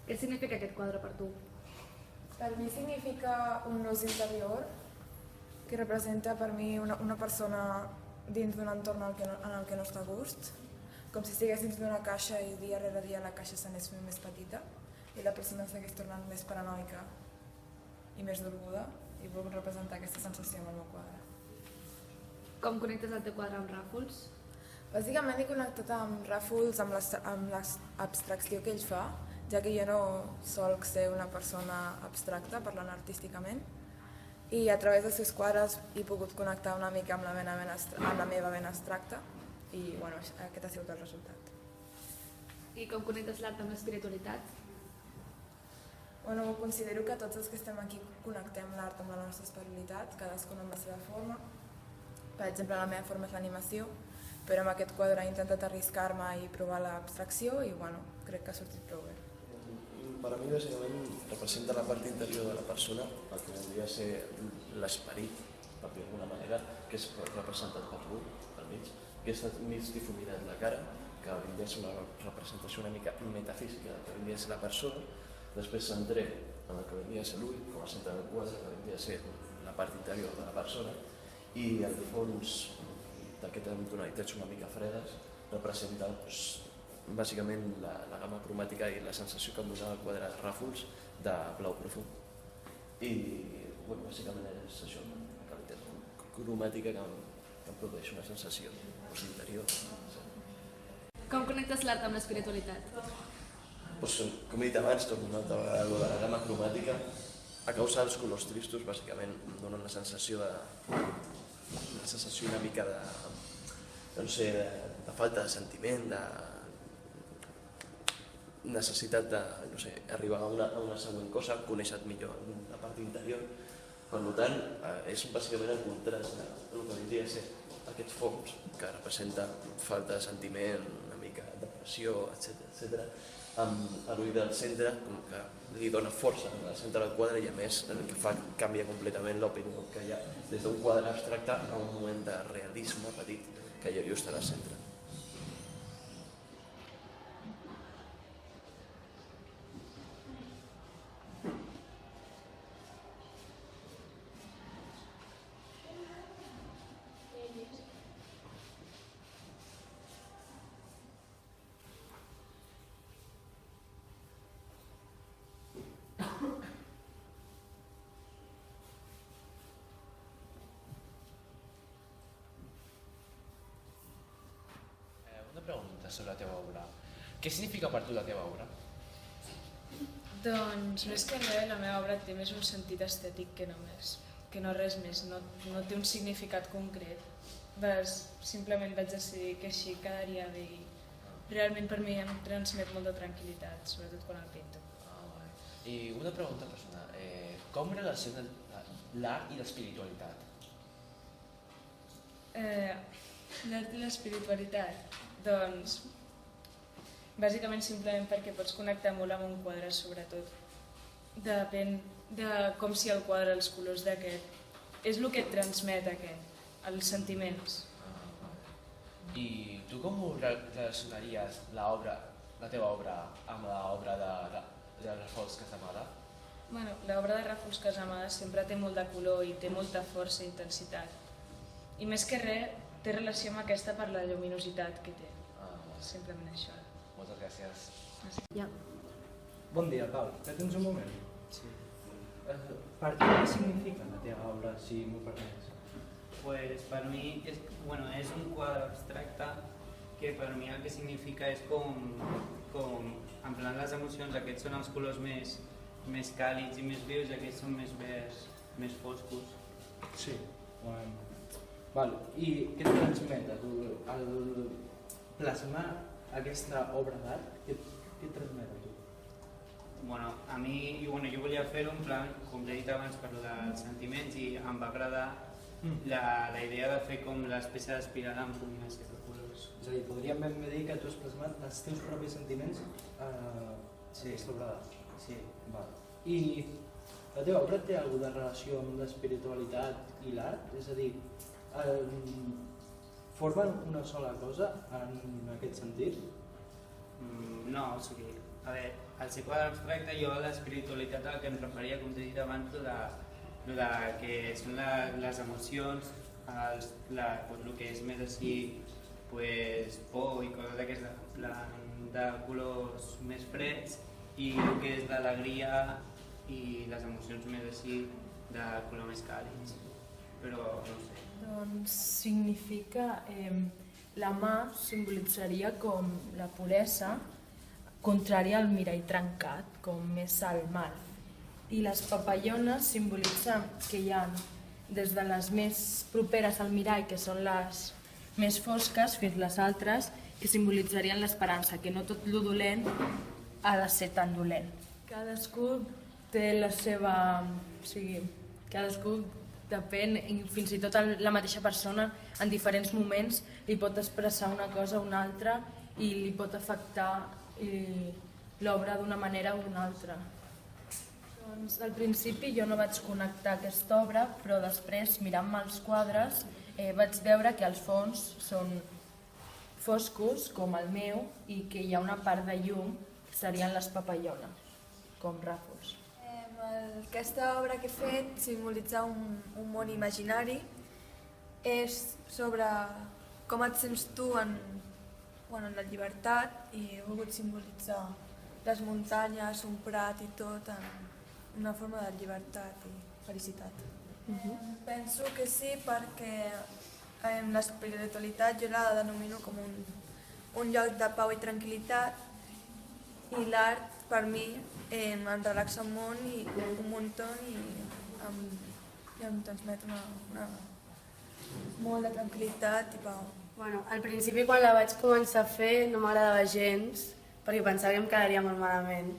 Què significa aquest quadre per tu? Per mi significa un nus interior que representa per mi una persona dins d'un entorn en el que no està a gust, com si estigués dins d'una caixa i dia rere dia la caixa s'anés fent més petita i la persona s'hagués tornant més paranoica i més dolguda, i vull representar aquesta sensació amb el meu quadre. Com connectes el teu quadre amb Ràfols? Bàsicament he connectat amb Ràfols amb l'abstracció que ell fa, ja que jo no solc ser una persona abstracta parlant artísticament, i a través dels seus quadres he pogut connectar una mica amb la meva vena abstracta, i bueno, aquest ha sigut el resultat. I com connectes l'art amb l'espiritualitat? Bueno, considero que tots els que estem aquí connectem l'art amb la nostra espiritualitat, cadascun amb la seva forma. Per exemple, la meva forma és l'animació, però amb aquest quadre he intentat arriscar-me i provar l'abstracció i bueno, crec que ha sortit prou bé. Per a mi, bàsicament, representa la part interior de la persona, el que hauria de ser l'esperit, per dir d'alguna manera, que és representat per l'ull, pel mig, que està mig difuminat la cara, que hauria de ser una representació una mica metafísica del que hauria de ser la persona. Després centrem en el que hauria de ser l'ull, com a centre del quadre, que hauria de ser la part interior de la persona, i el fons d'aquestes tonalitats una mica fredes representa bàsicament la gamma cromàtica i la sensació que em donava el quadre de Ràfols de blau profund. I bàsicament és això, la qualitat cromàtica que em produeix una sensació interior. Com connectes l'art amb l'espiritualitat? Com he dit abans, torno una altra vegada a la gamma cromàtica, a causa dels colors tristos, bàsicament em dona una sensació una mica de falta de sentiment, de necessitat d'arribar a una següent cosa, conèixer millor la part interior. Per tant, és bàsicament el contrast del que hauria de ser aquest fons, que representa falta de sentiment, una mica de depressió, etc. Amb l'ull del centre, com que li dona força al centre del quadre i a més el que fa canvia completament l'opinió que hi ha des d'un quadre abstracte a un moment de realisme petit que hi ha just al centre. Una pregunta sobre la teva obra. Què significa per tu la teva obra? Doncs més que res la meva obra té més un sentit estètic que no res més, no té un significat concret. Simplement vaig decidir que així quedaria bé i realment per mi em transmet molta tranquil·litat, sobretot quan el pinto. I una pregunta personal, com relaciona l'art i l'espiritualitat? L'art i l'espiritualitat? Doncs bàsicament simplement perquè pots connectar molt amb un quadre, sobretot. Depèn de com si el quadre, els colors d'aquest, és el que et transmet aquest, els sentiments. I tu com relacionaries la teva obra amb l'obra de Ràfols Casamada? L'obra de Ràfols Casamada sempre té molt de color i té molta força i intensitat. I més que res, té relació amb aquesta per la lluminositat que té. Simplement això. Moltes gràcies. Ja. Bon dia, Pau. Ja tens un moment? Sí. Per tu què significa la teva obra, si m'ho permets? Pues per mi és un quadre abstracte que per mi el que significa és com en plan les emocions, aquests són els colors més càlids i més vius i aquests són més verds, més foscos. Sí. I què et transmet el plasmar aquesta obra d'art? Què et transmet a tu? A mi, jo volia fer-ho en plan, com ja he dit abans, per dels sentiments i em va agradar la idea de fer com l'espècie d'espiral amb combinació de colors. És a dir, podríem ben dir que tu has plasmat els teus propis sentiments sobre l'art. Sí. I la teva obra té alguna relació amb l'espiritualitat i l'art? És a dir, formen una sola cosa en aquest sentit? No, o sigui, a veure, al ser quadre abstracte jo a l'espiritualitat a la que em referia, com t'he dit abans, lo de que són les emocions, el que és més així, pues, por i coses d'aquestes de colors més freds, i el que és d'alegria i les emocions més així de color més càlids, però no sé. Doncs significa, la mà simbolitzaria com la puresa, contrària al mirall trencat, com més al mal. I les papallones simbolitzen que hi ha des de les més properes al mirall, que són les més fosques, fins les altres, que simbolitzarien l'esperança, que no tot lo dolent ha de ser tan dolent. Cadascú té la seva... O sigui, cadascú depèn, i fins i tot la mateixa persona en diferents moments li pot expressar una cosa o una altra i li pot afectar l'obra d'una manera o d'una altra. Doncs al principi jo no vaig connectar aquesta obra, però després, mirant-me els quadres, vaig veure que els fons són foscos, com el meu, i que hi ha una part de llum, que serien les papallones, com Ràfols. Aquesta obra que he fet simbolitza un món imaginari. És sobre com et sents tu en la llibertat, i he volgut simbolitzar les muntanyes, un prat i tot en una forma de llibertat i felicitat. Penso que sí, perquè l'espiritualitat jo la denomino com un lloc de pau i tranquil·litat, i l'art per mi em relaxa un muntó i em transmet molt de tranquil·litat i pau. Bueno, al principi quan la vaig començar a fer no m'agradava gens, perquè pensava que em quedaria molt malament.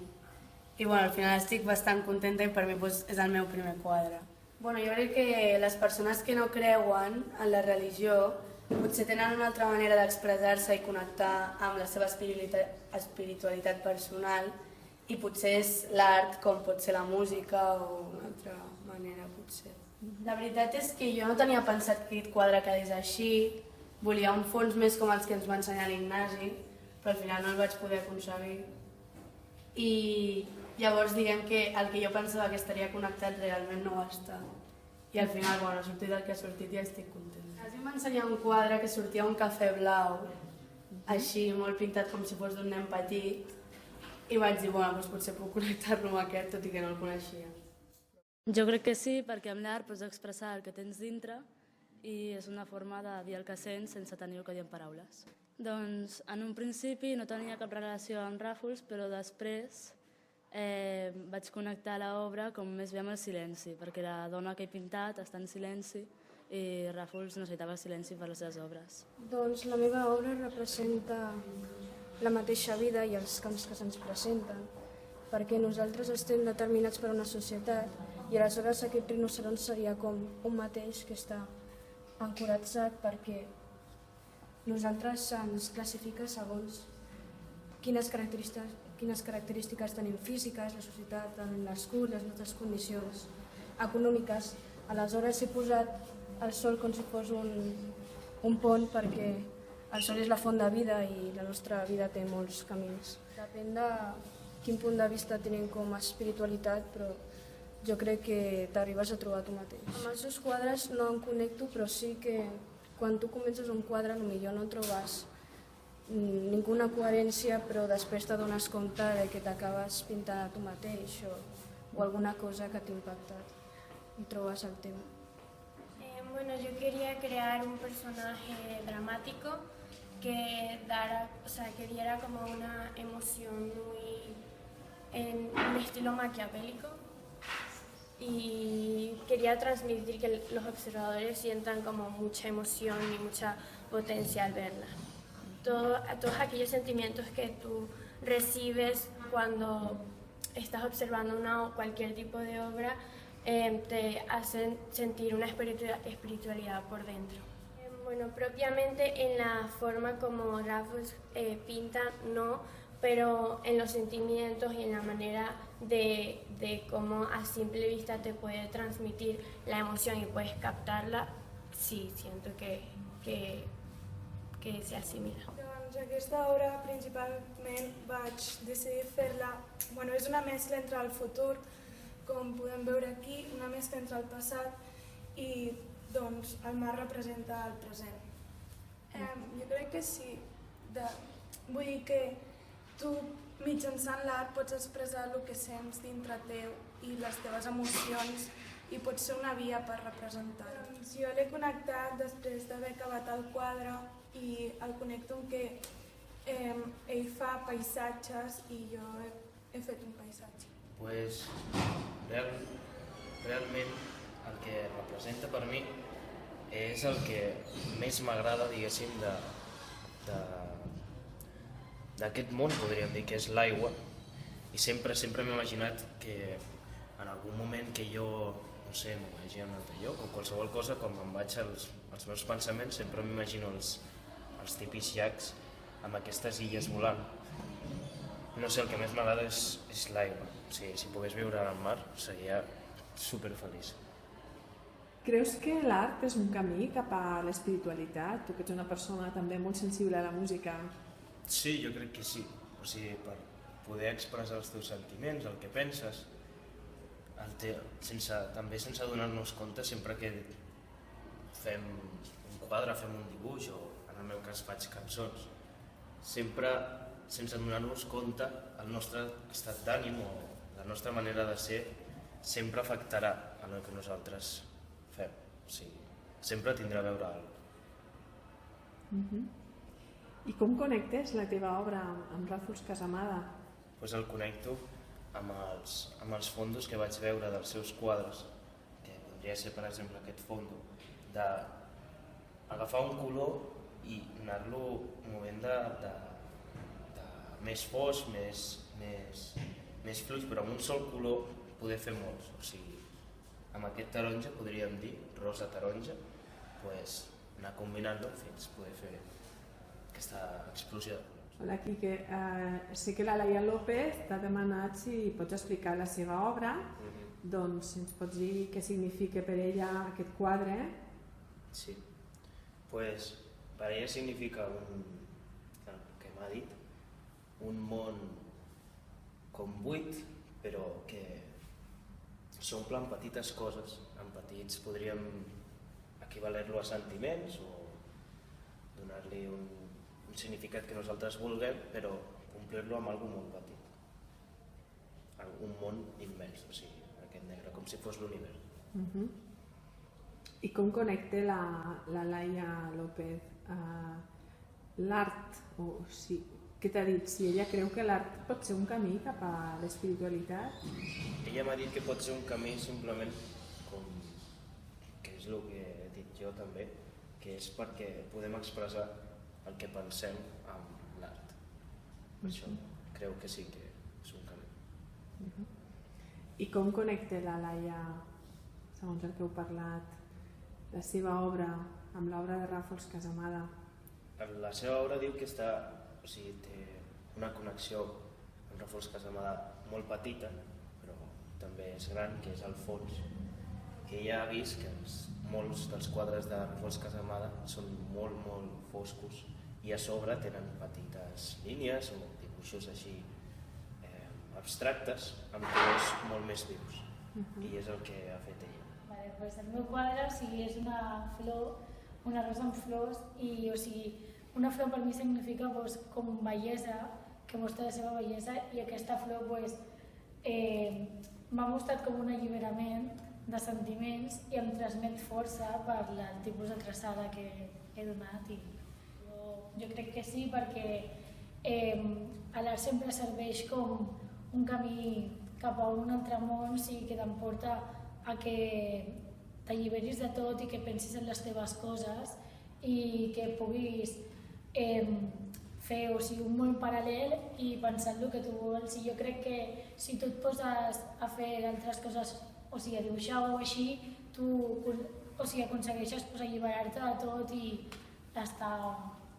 I bueno, al final estic bastant contenta i per mi és el meu primer quadre. Bueno, jo crec que les persones que no creuen en la religió potser tenen una altra manera d'expressar-se i connectar amb la seva espiritualitat personal, i potser és l'art com pot ser la música o una altra manera potser. La veritat és que jo no tenia pensat que aquest quadre quedés així, volia un fons més com els que ens va ensenyar l'Ignasi, però al final no el vaig poder aconseguir. I llavors diguem que el que jo pensava que estaria connectat realment no ho està. I al final, bueno, ha sortit el que ha sortit i estic contenta. L'Ignasi em va ensenyar un quadre que sortia un cafè blau, així molt pintat com si fos d'un nen petit, i vaig dir, bueno, doncs potser puc connectar-lo amb aquest, tot i que no el coneixia. Jo crec que sí, perquè amb l'art pots expressar el que tens dintre i és una forma de dir el que sents sense tenir el que dir en paraules. Doncs en un principi no tenia cap relació amb Ràfols, però després vaig connectar l'obra com més bé amb el silenci, perquè la dona que he pintat està en silenci i Ràfols necessitava silenci per les seves obres. Doncs la meva obra representa la mateixa vida i els camps que se'ns presenten, perquè nosaltres estem determinats per una societat i aleshores aquest rinoceront seria com un mateix que està encoratjat perquè nosaltres ens classifica segons quines característiques tenim físiques, la societat en nascut, les nostres condicions econòmiques. Aleshores he posat el sol com si fos un pont perquè el sol és la font de vida i la nostra vida té molts camins. Depèn de quin punt de vista tenim com a espiritualitat, però jo crec que t'arribes a trobar tu mateix. Amb els seus quadres no em connecto, però sí que quan tu comences un quadre potser no trobes ninguna coherència, però després t'adones compte de que t'acabes pintant a tu mateix o alguna cosa que t'ha impactat i trobes el tema. Bueno, yo quería crear un personaje dramático que diera como una emoción muy en un estilo maquiavélico, y quería transmitir que los observadores sientan como mucha emoción y mucha potencia al verla. Todos aquellos sentimientos que tú recibes cuando estás observando una o cualquier tipo de obra te hacen sentir una espiritualidad por dentro. Bueno, propiamente en la forma como Ràfols pinta, no, pero en los sentimientos y en la manera de cómo a simple vista te puede transmitir la emoción y puedes captarla, sí, siento que se asimila. Doncs Doncs aquesta obra principalment vaig decidir fer-la... és una mescla entre el futur, com podem veure aquí, una mescla entre el passat i doncs, el mar representa el present. Jo crec que sí. Vull dir que tu mitjançant l'art pots expressar el que sents dintre teu i les teves emocions i pot ser una via per representar-ho. Doncs jo l'he connectat després d'haver acabat el quadre i el connecto amb que ell fa paisatges i jo he fet un paisatge. Pues, realment el que representa per mi és el que més m'agrada, diguéssim, d'aquest món, podríem dir, que és l'aigua. I sempre m'he imaginat que en algun moment que jo, no sé, m'ho vagi a un altre lloc o qualsevol cosa, quan me'n vaig als meus pensaments, sempre m'imagino els típics llacs amb aquestes illes volant. No sé, el que més m'agrada és l'aigua. Si pogués viure al mar seria superfeliç. Creus que l'art és un camí cap a l'espiritualitat? Tu que ets una persona també molt sensible a la música. Sí, jo crec que sí. O sigui, per poder expressar els teus sentiments, el que penses, també sense donar-nos compte, sempre que fem un quadre, fem un dibuix, o en el meu cas faig cançons, sempre sense donar-nos compte el nostre estat d'ànim o la nostra manera de ser sempre afectarà en el que nosaltres fem. O sigui, sempre tindrà a veure alguna cosa. I com connectes la teva obra amb Ràfols Casamada? Pues el connecto amb els fondos que vaig veure dels seus quadres, que podria ser, per exemple, aquest fondo, d'agafar un color i anar-lo movent de més fosc, més fluix, però amb un sol color poder fer molts. O sigui, amb aquest taronja, podríem dir, rosa taronja, pues, anar combinant-lo fins poder fer aquesta explosió de colors. Hola, Quique. Sé que la Laia López t'ha demanat si pots explicar la seva obra. Doncs si ens pots dir què significa per ella aquest quadre. Sí. Pues, per ella significa que m'ha dit, un món com buit, però que s'omple amb petites coses, amb petits, podríem equivaler-lo a sentiments o donar-li un significat que nosaltres vulguem, però omplir-lo amb alguna molt petit. Un món immens, o sigui, aquest negre, com si fos l'univers. I com connecta la Laia López l'art? Què t'ha dit? Si ella creu que l'art pot ser un camí cap a l'espiritualitat? Ella m'ha dit que pot ser un camí simplement com que és el que he dit jo també, que és perquè podem expressar el que pensem amb l'art. Per això creu que sí que és un camí. I com connecta la Laia, segons el que heu parlat, la seva obra amb l'obra de Ràfols Casamada? La seva obra diu que té una connexió amb Ràfols Casamada molt petita, però també és gran, que és el fons, que ja ha vist que molts dels quadres de Ràfols Casamada són molt, molt foscos i a sobre tenen petites línies o dibuixos així abstractes amb colors molt més vius. I és el que ha fet ella. El meu quadre és una flor, una rosa amb flors, i una flor per mi significa com bellesa, que mostra la seva bellesa, i aquesta flor m'ha mostrat com un alliberament de sentiments i em transmet força per el tipus de traçada que he donat. Jo crec que sí, perquè l'art sempre serveix com un camí cap a un altre món, que t'emporta a que t'alliberis de tot i que pensis en les teves coses i que puguis fer un món paral·lel i pensar en el que tu vols. Jo crec que si tu et poses a fer altres coses, a dibuixar o així, tu aconsegueixes alliberar-te de tot i estar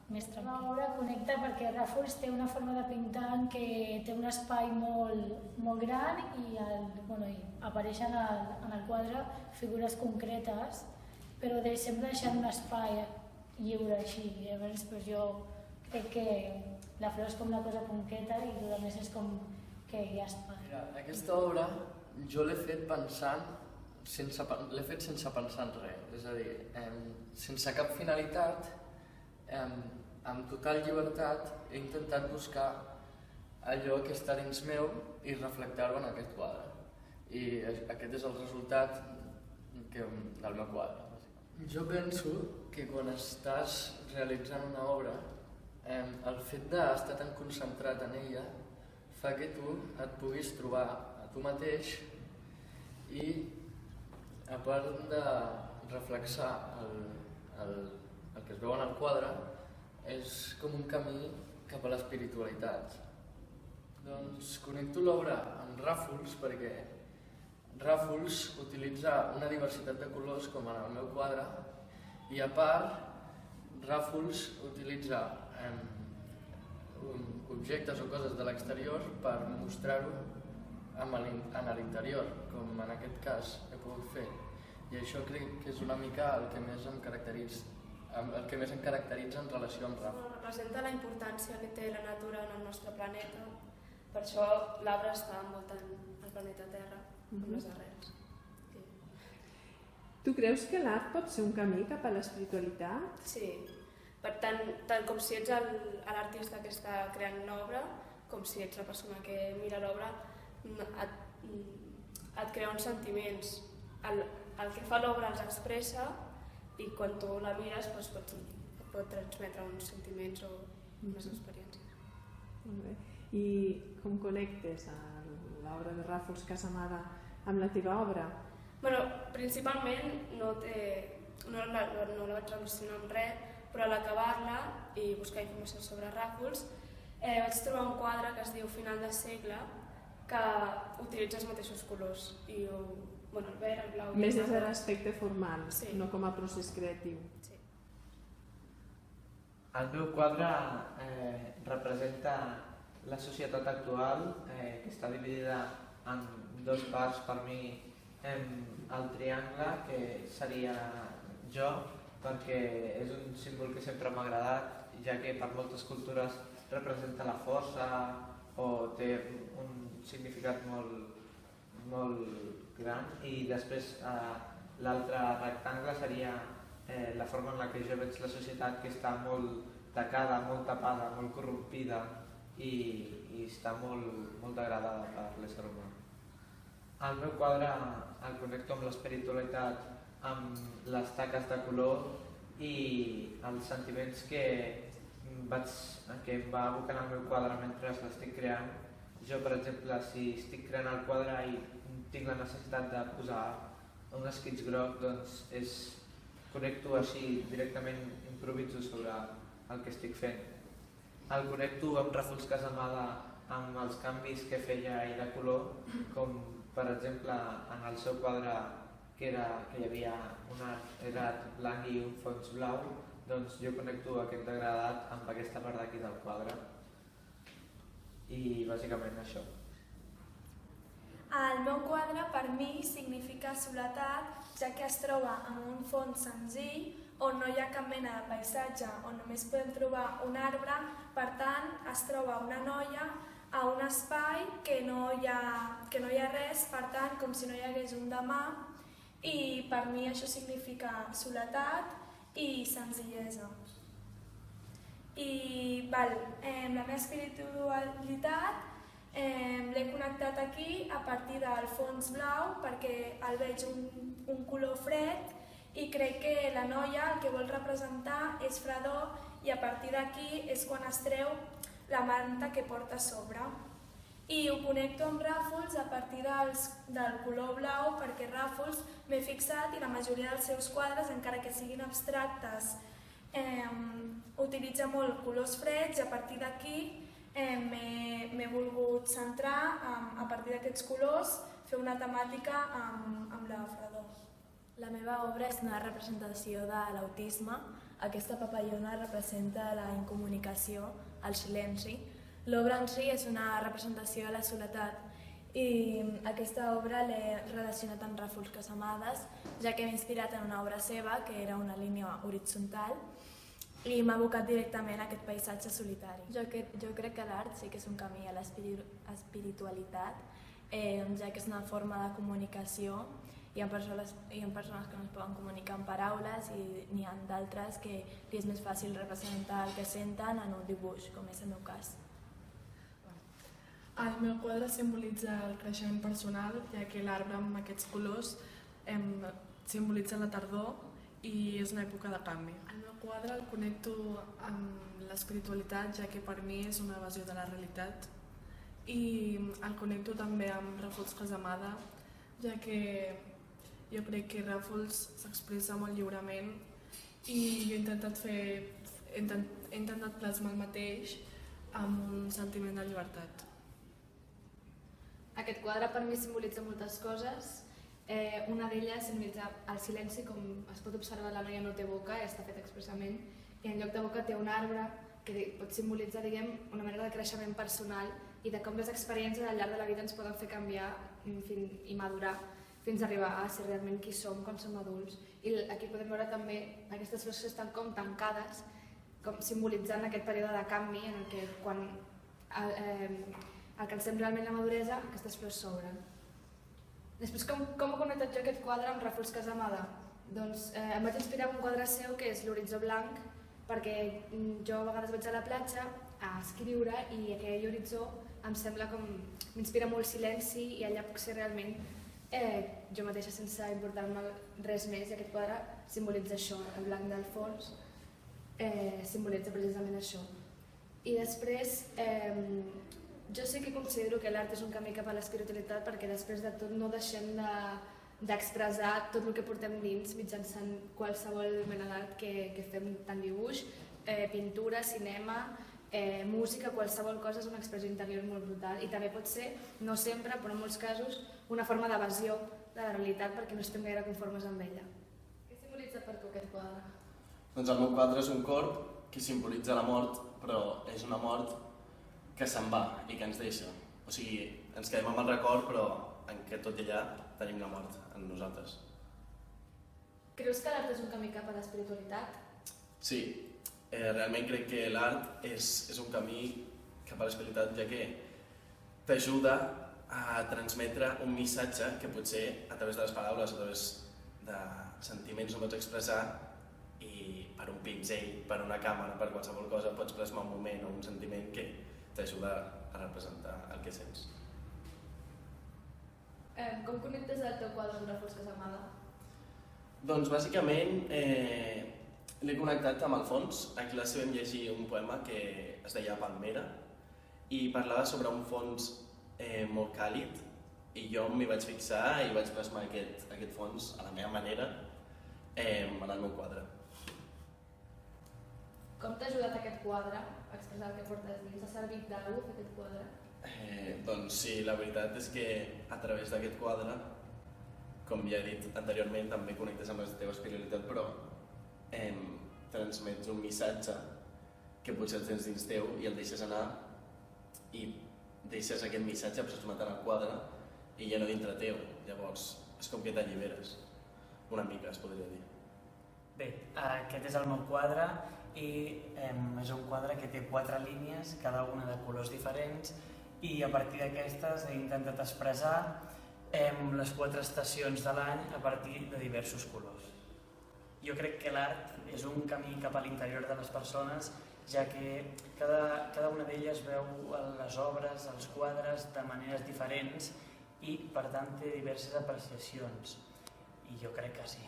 més tranquil. L'obra connecta perquè Ràfols té una forma de pintar en què té un espai molt gran i apareixen en el quadre figures concretes, però sempre deixant un espai lliure així. Llavors jo crec que la flor és com la cosa concreta i el més és com que ja es fa. Mira, aquesta obra jo l'he fet pensant, l'he fet sense pensar en res, és a dir, sense cap finalitat, amb total llibertat, he intentat buscar allò que està dins meu i reflectar-ho en aquest quadre. I aquest és el resultat del meu quadre. Jo penso que quan estàs realitzant una obra, el fet d'estar tan concentrat en ella fa que tu et puguis trobar a tu mateix i, a part de reflexar el que es veu en el quadre, és com un camí cap a l'espiritualitat. Doncs connecto l'obra amb Ràfols perquè Ràfols utilitza una diversitat de colors com en el meu quadre i a part Ràfols utilitza objectes o coses de l'exterior per mostrar-ho en l'interior, com en aquest cas he pogut fer. I això crec que és una mica el que més em caracteritza en relació amb Ràfols. Representa la importància que té la natura en el nostre planeta, per això l'arbre està envoltant el planeta Terra amb les arrels. Tu creus que l'art pot ser un camí cap a l'espiritualitat? Sí, per tant com si ets l'artista que està creant una obra, com si ets la persona que mira l'obra, et crea uns sentiments. El que fa l'obra els expressa i quan tu la mires pot transmetre uns sentiments o unes experiències. Molt bé. I com connectes l'obra de Ràfols Casamada amb la teva obra? Bueno, principalment no la vaig relacionar amb res, però a l'acabar-la i buscar informació sobre Ràfols vaig trobar un quadre que es diu Final de segle que utilitza els mateixos colors, i el verd, el blau... Més des de l'aspecte formal, sí. No com a procés creatiu. Sí. El meu quadre representa la societat actual, que està dividida en dues parts. Per mi, el triangle, que seria jo, perquè és un símbol que sempre m'ha agradat, ja que per moltes cultures representa la força o té un significat molt gran. I després l'altre rectangle seria la forma en la que jo veig la societat, que està molt tacada, molt tapada, molt corrompida i està molt degradada per l'ésser humà. El meu quadre el connecto amb l'espiritualitat, amb les taques de color i els sentiments que em va evocant el meu quadre mentre l'estic creant. Jo, per exemple, si estic creant el quadre i tinc la necessitat de posar un esquitx groc, doncs connecto així directament, improviso sobre el que estic fent. El connecto amb Ràfols Casamada, amb els canvis que feia ell de color, com per exemple en el seu quadre que hi havia un art blanc i un fons blau, doncs jo connecto aquest degradat amb aquesta part d'aquí del quadre. I bàsicament això. El meu quadre per mi significa soledat, ja que es troba en un fons senzill on no hi ha cap mena de paisatge, on només podem trobar un arbre. Per tant, es troba una noia a un espai que no hi ha res, per tant, com si no hi hagués un demà, i per mi això significa soledat i senzillesa. I la meva espiritualitat l'he connectat aquí a partir del fons blau perquè el veig un color fred i crec que la noia el que vol representar és fredor, i a partir d'aquí és quan es treu la manta que porta a sobre. I ho connecto amb Ràfols a partir del color blau perquè Ràfols m'he fixat i la majoria dels seus quadres, encara que siguin abstractes, utilitza molt colors freds, i a partir d'aquí m'he volgut centrar a partir d'aquests colors, fer una temàtica amb la fredor. La meva obra és una representació de l'autisme. Aquesta papallona representa la incomunicació, el silenci. L'obra en si és una representació de la soledat i aquesta obra l'he relacionat amb Ràfols Casamades, ja que m'he inspirat en una obra seva, que era una línia horitzontal, i m'ha abocat directament a aquest paisatge solitari. Jo crec que l'art sí que és un camí a l'espiritualitat, ja que és una forma de comunicació. Hi ha persones que no es poden comunicar amb paraules i n'hi ha d'altres que li és més fàcil representar el que senten en un dibuix, com és el meu cas. El meu quadre simbolitza el creixement personal, ja que l'arbre amb aquests colors simbolitza la tardor i és una època de canvi. El meu quadre el connecto amb l'espiritualitat, ja que per mi és una evasió de la realitat, i el connecto també amb Ràfols Casamada, ja que jo crec que Ràfols s'expressa molt lliurement i jo he intentat plasmar el mateix amb un sentiment de llibertat. Aquest quadre per mi simbolitza moltes coses. Una d'elles simbolitza el silenci, com es pot observar, la noia no té boca, està fet expressament, i en lloc de boca té un arbre que pot simbolitzar, una manera de creixement personal i de com les experiències al llarg de la vida ens poden fer canviar i madurar fins a arribar a ser realment qui som quan som adults. I aquí podem veure també aquestes flors que estan com tancades, com simbolitzant aquest període de canvi en el que quan alcancem realment la maduresa, aquestes flors s'obren. Després, com he connectat jo aquest quadre amb Ràfols Casamada? Doncs em vaig inspirar en un quadre seu que és l'Horitzó Blanc, perquè jo a vegades vaig a la platja a escriure i aquell horitzó em sembla com... m'inspira molt silenci i allà puc ser realment jo mateixa sense importar-me res més, i aquest quadre simbolitza això, el blanc del fons simbolitza precisament això. I després jo sí que considero que l'art és un camí cap a l'espiritualitat, perquè després de tot no deixem d'expressar tot el que portem dins mitjançant qualsevol mena d'art que fem, tant dibuix, pintura, cinema, música, qualsevol cosa és una expressió interior molt brutal, i també pot ser, no sempre, però en molts casos, una forma d'evasió de la realitat perquè no estem gaire conformes amb ella. Què simbolitza per tu aquest quadre? Doncs el meu quadre és un corp que simbolitza la mort, però és una mort que se'n va i que ens deixa. O sigui, ens quedem amb el record, però en què tot i allà tenim la mort en nosaltres. Creus que l'art és un camí cap a l'espiritualitat? Sí, realment crec que l'art és un camí cap a l'espiritualitat, ja que t'ajuda a transmetre un missatge que potser a través de les paraules, a través de sentiments no pots expressar, i per un pinzell, per una càmera, per qualsevol cosa pots plasmar un moment o un sentiment que t'ajuda a representar el que sents. Com connectes el teu quadre amb Ràfols Casamada? Doncs bàsicament l'he connectat amb el fons. A classe vam llegir un poema que es deia Palmera i parlava sobre un fons molt càlid, i jo m'hi vaig fixar i vaig plasmar aquest fons a la meva manera en el meu quadre. Com t'ha ajudat aquest quadre a expressar el que portes dins? T'ha servit d'algú fer aquest quadre? Doncs sí, la veritat és que a través d'aquest quadre, com ja he dit anteriorment, també connectes amb la teva espiritualitat, però transmets un missatge que potser el tens dins teu i el deixes anar i deixes aquest missatge plasmat en el quadre i ja no dintre teu. Llavors és com que t'alliberes, una mica es podria dir. Bé, aquest és el meu quadre i és un quadre que té 4 línies, cada una de colors diferents, i a partir d'aquestes he intentat expressar les 4 estacions de l'any a partir de diversos colors. Jo crec que l'art és un camí cap a l'interior de les persones, ja que cada una d'elles veu les obres, els quadres de maneres diferents i per tant té diverses apreciacions, i jo crec que sí.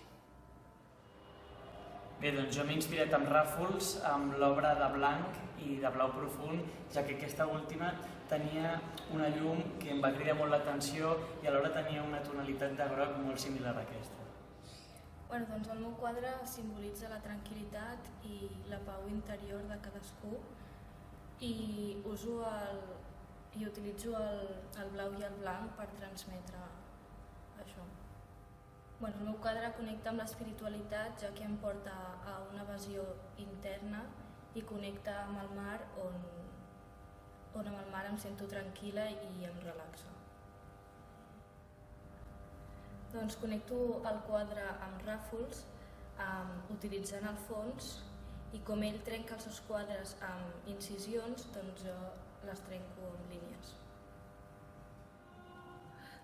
Bé, doncs jo m'he inspirat amb Ràfols, amb l'obra de blanc i de blau profund, ja que aquesta última tenia una llum que em va cridar molt l'atenció i alhora tenia una tonalitat de groc molt similar a aquesta. Doncs el meu quadre simbolitza la tranquil·litat i la pau interior de cadascú, i utilitzo el blau i el blanc per transmetre això. El meu quadre connecta amb l'espiritualitat, ja que em porta a una evasió interna i connecta amb el mar, on amb el mar em sento tranquil·la i em relaxa. Doncs connecto el quadre amb Ràfols utilitzant el fons I com ell trenca els seus quadres amb incisions, doncs jo les trenco amb línies.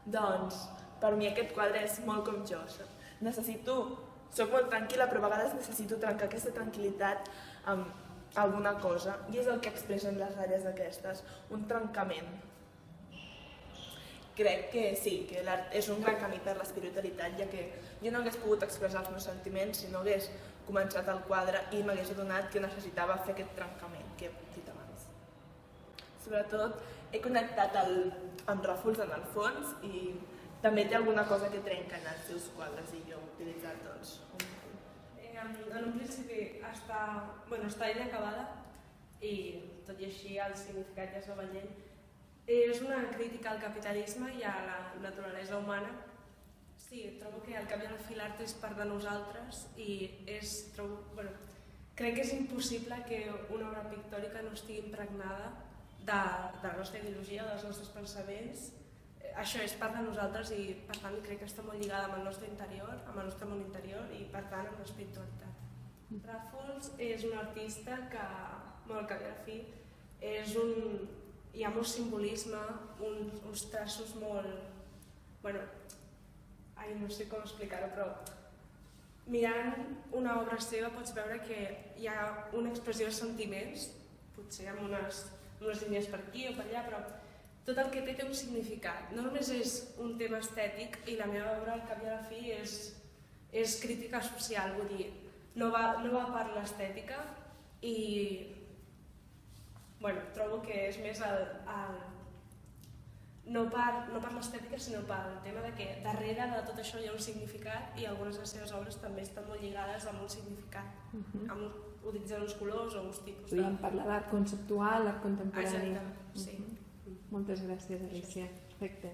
Doncs, per mi aquest quadre és molt com jo. Soc molt tranquil·la, però a vegades necessito trencar aquesta tranquil·litat amb alguna cosa, i és el que expressen les ratlles aquestes, un trencament. Crec que sí, que l'art és un gran camí per l'espiritualitat, ja que jo no hagués pogut expressar els meus sentiments si no hagués començat el quadre i m'hagués adonat que necessitava fer aquest trencament que he dit abans. Sobretot, he connectat amb Ràfols en el fons i també té alguna cosa que trenca en els seus quadres i jo he utilitzat doncs un... En un principi està inacabada i tot i així el significat ja és evident. És una crítica al capitalisme i a la naturalesa humana. Sí, trobo que al cap i a la fi l'art és part de nosaltres i crec que és impossible que una obra pictòrica no estigui impregnada de la nostra ideologia, dels nostres pensaments. Això és part de nosaltres i per tant crec que està molt lligada amb el nostre interior, amb el nostre món interior i per tant amb l'espiritualitat. Ràfols és un artista que, al cap i a la fi, hi ha molt simbolisme, uns traços molt... no sé com explicar-ho, però mirant una obra seva pots veure que hi ha una expressió de sentiments, potser amb unes línies per aquí o per allà, però tot el que té un significat. No només és un tema estètic i la meva obra al cap i a la fi és crítica social, vull dir, no va per l'estètica i trobo que és més no per l'estètica sinó pel tema que darrere de tot això hi ha un significat i algunes de les seves obres també estan molt lligades amb un significat, utilitzant uns colors o uns tipus de... Podríem parlar d'art conceptual, art contemporani. Exacte, sí. Moltes gràcies, Alicia. Perfecte.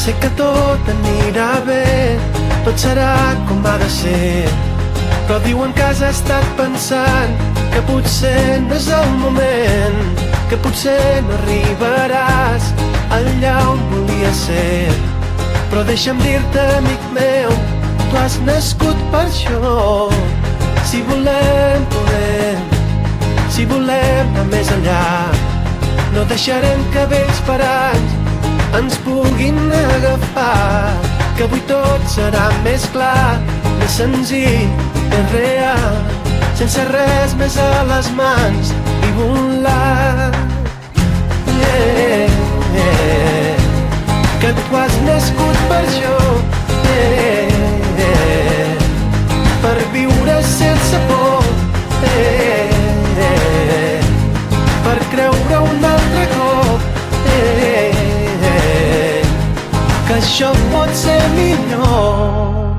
Sé que tot anirà bé, tot serà com ha de ser, però diuen que has estat pensant que potser no és el moment, que potser no arribaràs allà on volies ser. Però deixa'm dir-te, amic meu, tu has nascut per això. Si volem, podem, si volem anar més enllà, no deixarem que vells paranys ens puguin agafar, que avui tot serà més clar, més senzill, més real, sense res més a les mans i volar. Que tu has nascut per això, per viure sense por, per creure un altre cop que això pot ser millor.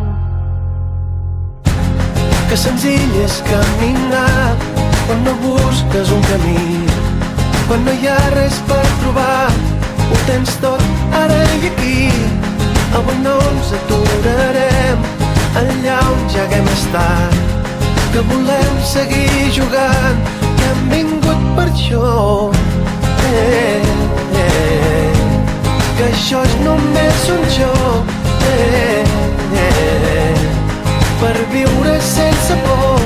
Que senzill és caminar quan no busques un camí, quan no hi ha res per trobar, ho tens tot ara i aquí. Avui no ens aturarem allà on ja haguem estat, que volem seguir jugant, que hem vingut per això. Que això és només un joc, per viure sense por,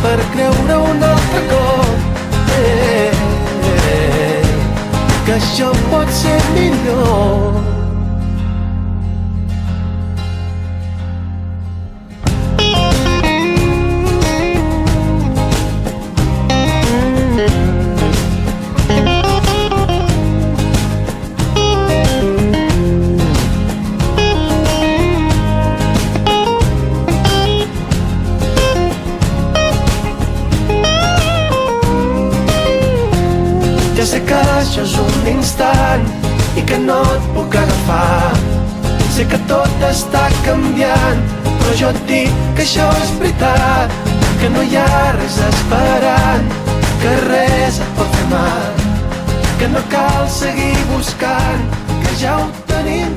per creure un altre cop, que això pot ser millor. Ja sé que això és un instant i que no et puc agafar. Sé que tot està canviant, però jo et dic que això és veritat, que no hi ha res esperant, que res et pot fer mal, que no cal seguir buscant, que ja ho tenim